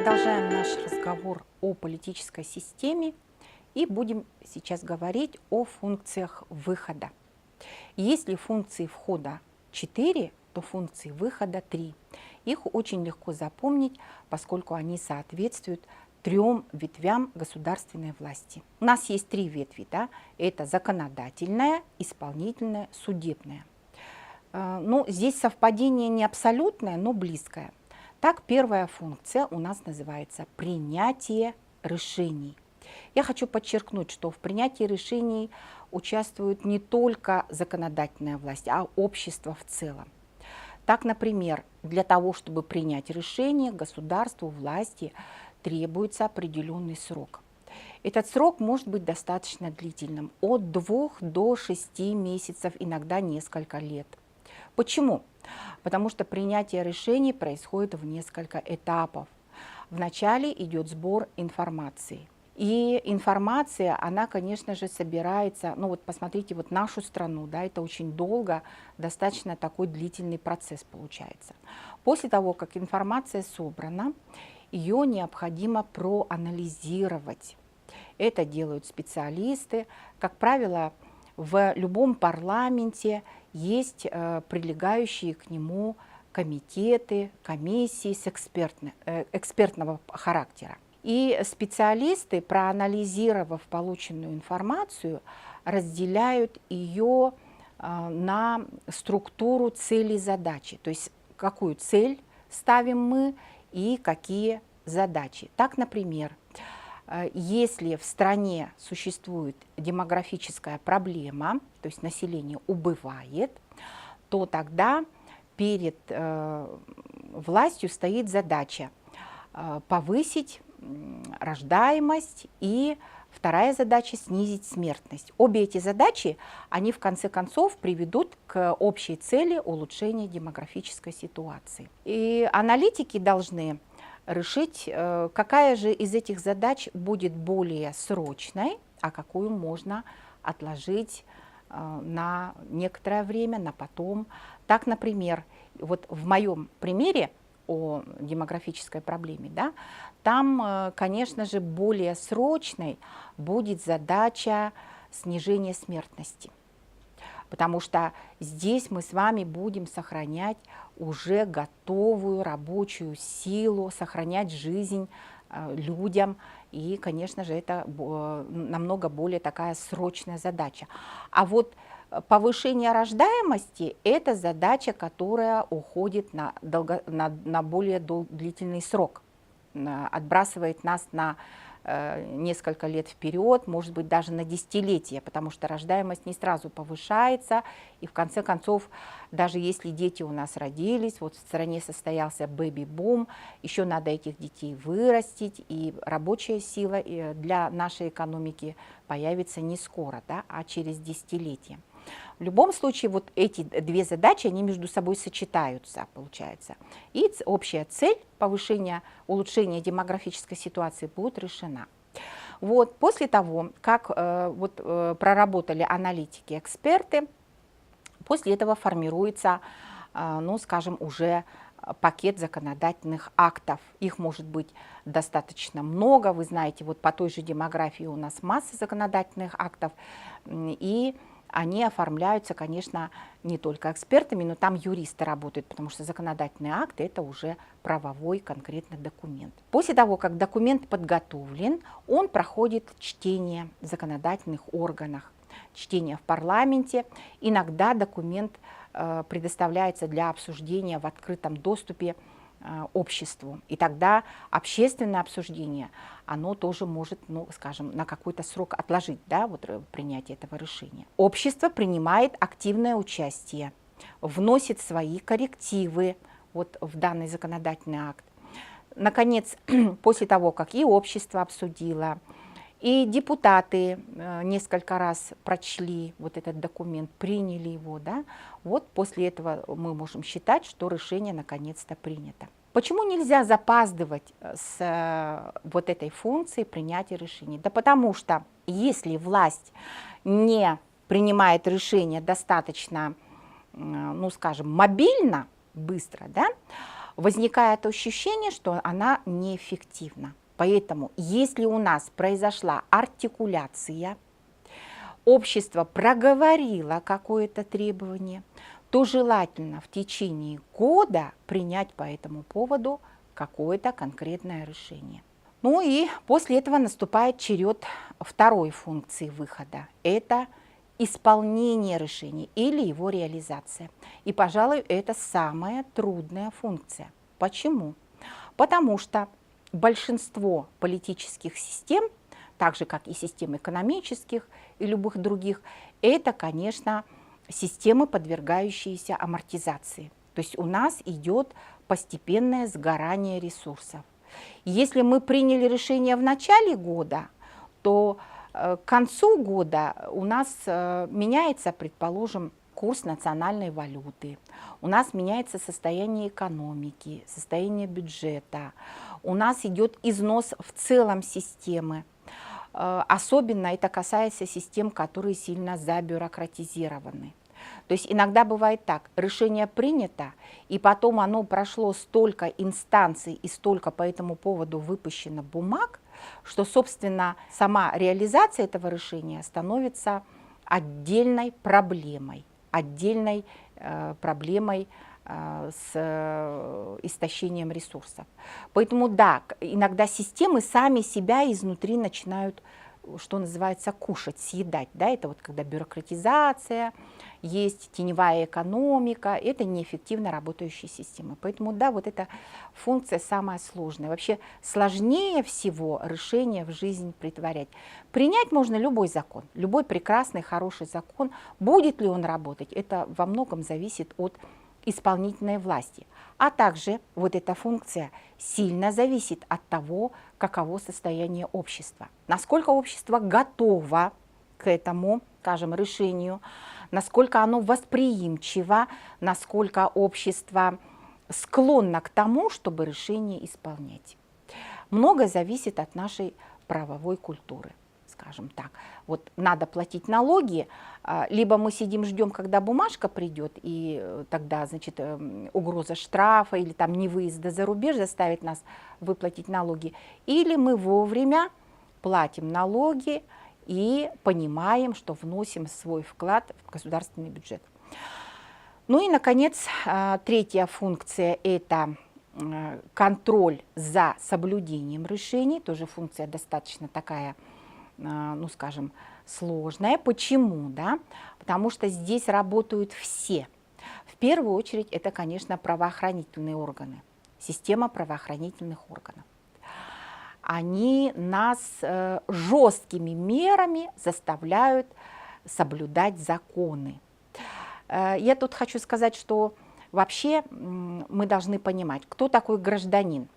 Продолжаем наш разговор о политической системе и будем сейчас говорить о функциях выхода. Если функции входа 4, то функции выхода 3. Их очень легко запомнить, поскольку они соответствуют 3 ветвям государственной власти. У нас есть 3 ветви, да? Это законодательная, исполнительная, судебная. Ну, здесь совпадение не абсолютное, но близкое. Так, первая функция у нас называется принятие решений. Я хочу подчеркнуть, что в принятии решений участвует не только законодательная власть, а общество в целом. Так, например, для того, чтобы принять решение, государству, власти требуется определенный срок. Этот срок может быть достаточно длительным, от 2 до 6 месяцев, иногда несколько лет. Почему? Потому что принятие решений происходит в несколько этапов. Вначале идет сбор информации. И информация, она, конечно же, собирается, ну вот посмотрите, вот нашу страну, да, это очень долго, достаточно такой длительный процесс получается. После того, как информация собрана, ее необходимо проанализировать. Это делают специалисты, как правило, в любом парламенте есть прилегающие к нему комитеты, комиссии с экспертного характера. И специалисты, проанализировав полученную информацию, разделяют ее на структуру целей задачи, то есть какую цель ставим мы и какие задачи. Так, например, если в стране существует демографическая проблема, то есть население убывает, то тогда перед властью стоит задача повысить рождаемость, и вторая задача — снизить смертность. Обе эти задачи, они в конце концов приведут к общей цели улучшения демографической ситуации. И аналитики должны решить, какая же из этих задач будет более срочной, а какую можно отложить на некоторое время, на потом. Так, например, вот в моем примере о демографической проблеме, да, там, конечно же, более срочной будет задача снижения смертности. Потому что здесь мы с вами будем сохранять уже готовую рабочую силу, сохранять жизнь людям. И, конечно же, это намного более такая срочная задача. А вот повышение рождаемости — это задача, которая уходит на более длительный срок, отбрасывает нас на несколько лет вперед, может быть, даже на десятилетия, потому что рождаемость не сразу повышается, и в конце концов, даже если дети у нас родились, вот в стране состоялся бэби-бум, еще надо этих детей вырастить, и рабочая сила для нашей экономики появится не скоро, да, а через десятилетия. В любом случае, вот эти 2 задачи, они между собой сочетаются, получается. И общая цель повышения, улучшения демографической ситуации будет решена. Вот, после того, как проработали аналитики, эксперты, после этого формируется, ну, скажем, уже пакет законодательных актов. Их может быть достаточно много. Вы знаете, вот по той же демографии у нас масса законодательных актов, и они оформляются, конечно, не только экспертами, но там юристы работают, потому что законодательные акты — это уже правовой конкретный документ. После того, как документ подготовлен, он проходит чтение в законодательных органах, чтение в парламенте. Иногда документ предоставляется для обсуждения в открытом доступе обществу. И тогда общественное обсуждение, оно тоже может, ну, скажем, на какой-то срок отложить, да, вот принятие этого решения. Общество принимает активное участие, вносит свои коррективы вот в данный законодательный акт. Наконец, после того, как и общество обсудило, и депутаты несколько раз прочли вот этот документ, приняли его, да, вот после этого мы можем считать, что решение наконец-то принято. Почему нельзя запаздывать с вот этой функцией принятия решений? Да потому что если власть не принимает решение достаточно, ну скажем, мобильно, быстро, да, возникает ощущение, что она неэффективна. Поэтому, если у нас произошла артикуляция, общество проговорило какое-то требование, то желательно в течение года принять по этому поводу какое-то конкретное решение. Ну и после этого наступает черед второй функции выхода. Это исполнение решения или его реализация. И, пожалуй, это самая трудная функция. Почему? Потому что большинство политических систем, так же как и систем экономических и любых других, это, конечно, системы, подвергающиеся амортизации. То есть у нас идет постепенное сгорание ресурсов. Если мы приняли решение в начале года, то к концу года у нас меняется, предположим, курс национальной валюты, у нас меняется состояние экономики, состояние бюджета, у нас идет износ в целом системы. Особенно это касается систем, которые сильно забюрократизированы. То есть иногда бывает так, решение принято, и потом оно прошло столько инстанций и столько по этому поводу выпущено бумаг, что, собственно, сама реализация этого решения становится отдельной проблемой с истощением ресурсов. Поэтому да, иногда системы сами себя изнутри начинают, что называется, кушать, съедать. Да? Это вот когда бюрократизация, есть теневая экономика, это неэффективно работающие системы. Поэтому да, вот эта функция самая сложная. Вообще сложнее всего решение в жизнь претворять. Принять можно любой закон, любой прекрасный, хороший закон. Будет ли он работать, это во многом зависит от исполнительной власти. А также вот эта функция сильно зависит от того, каково состояние общества. Насколько общество готово к этому, скажем, решению, насколько оно восприимчиво, насколько общество склонно к тому, чтобы решение исполнять. Многое зависит от нашей правовой культуры, скажем так. Вот надо платить налоги, либо мы сидим, ждем, когда бумажка придет, и тогда, значит, угроза штрафа или там невыезда за рубеж заставит нас выплатить налоги, или мы вовремя платим налоги и понимаем, что вносим свой вклад в государственный бюджет. Ну и, наконец, третья функция – это контроль за соблюдением решений, тоже функция достаточно такая, ну скажем, сложная. Почему? Да? Потому что здесь работают все. В первую очередь это, конечно, правоохранительные органы, система правоохранительных органов. Они нас жесткими мерами заставляют соблюдать законы. Я тут хочу сказать, что вообще мы должны понимать, кто такой гражданин.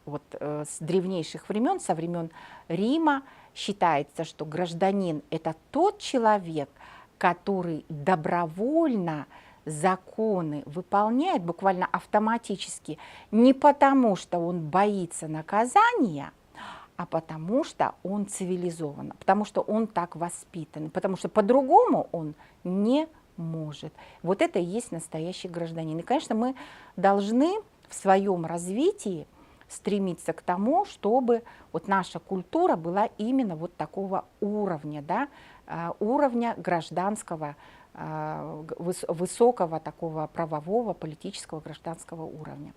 Вот с древнейших времен, со времен Рима, считается, что гражданин – это тот человек, который добровольно законы выполняет, буквально автоматически, не потому, что он боится наказания, а потому что он цивилизован, потому что он так воспитан, потому что по-другому он не может. Вот это и есть настоящий гражданин. И, конечно, мы должны в своем развитии стремиться к тому, чтобы вот наша культура была именно вот такого уровня, да, уровня гражданского, высокого такого правового, политического, гражданского уровня.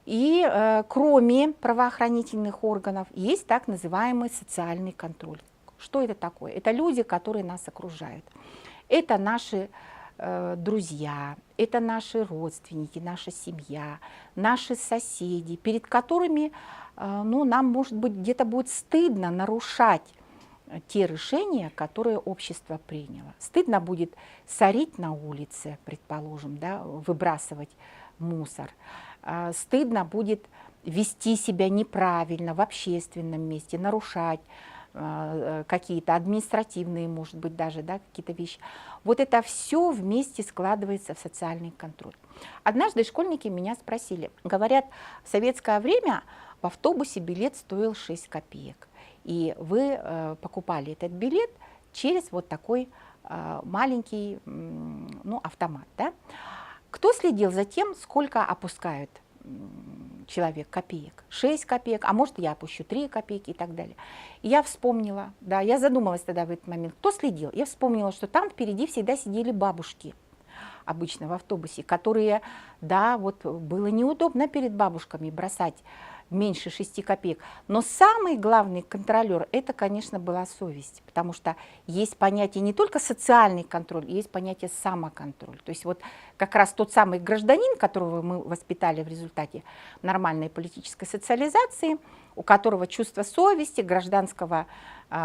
И кроме правоохранительных органов есть так называемый социальный контроль. Что это такое? Это люди, которые нас окружают. Это наши друзья, это наши родственники, наша семья, наши соседи, перед которыми ну, нам, может быть, где-то будет стыдно нарушать те решения, которые общество приняло. Стыдно будет сорить на улице, предположим, да, выбрасывать мусор. Стыдно будет вести себя неправильно в общественном месте, нарушать какие-то административные, может быть, даже, да, какие-то вещи. Вот это все вместе складывается в социальный контроль. Однажды школьники меня спросили, говорят, в советское время в автобусе билет стоил 6 копеек. И вы покупали этот билет через вот такой маленький, ну, автомат. Да? Кто следил за тем, сколько опускают человек копеек, 6 копеек, а может я опущу 3 копейки и так далее. И я вспомнила, да, я задумалась тогда в этот момент, кто следил. Я вспомнила, что там впереди всегда сидели бабушки, обычно в автобусе, которые, да, вот было неудобно перед бабушками бросать меньше 6 копеек. Но самый главный контролер, это, конечно, была совесть, потому что есть понятие не только социальный контроль, есть понятие самоконтроль. То есть вот как раз тот самый гражданин, которого мы воспитали в результате нормальной политической социализации, у которого чувство совести, гражданского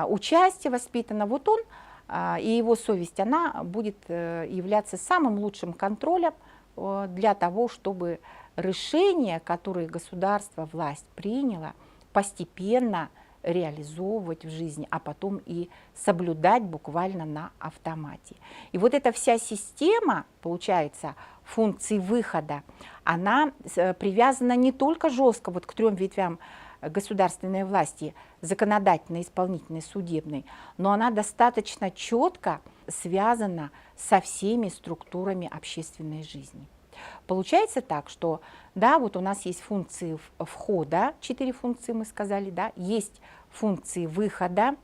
участия воспитано, вот он и его совесть, она будет являться самым лучшим контролем для того, чтобы решения, которые государство, власть приняла, постепенно реализовывать в жизни, а потом и соблюдать буквально на автомате. И вот эта вся система, получается, функций выхода, она привязана не только жестко вот к 3 ветвям государственной власти, законодательной, исполнительной, судебной, но она достаточно четко связана со всеми структурами общественной жизни. Получается так, что да, вот у нас есть функции входа, 4 функции мы сказали, да, есть функции выхода,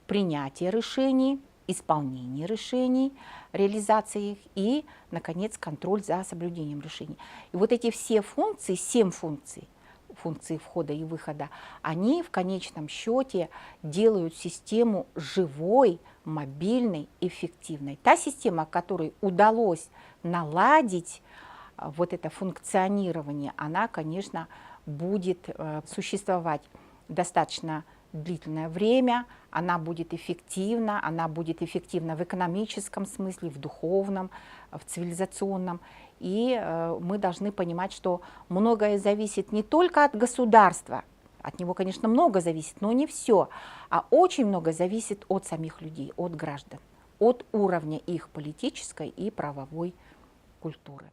принятия решений, исполнение решений, реализация их и, наконец, контроль за соблюдением решений. И вот эти все функции, 7 функций, функции входа и выхода, они в конечном счете делают систему живой, мобильной, эффективной. Та система, которой удалось наладить вот это функционирование, она, конечно, будет существовать достаточно длительное время, она будет эффективна в экономическом смысле, в духовном, в цивилизационном. И мы должны понимать, что многое зависит не только от государства, от него, конечно, много зависит, но не все, а очень много зависит от самих людей, от граждан, от уровня их политической и правовой культуры.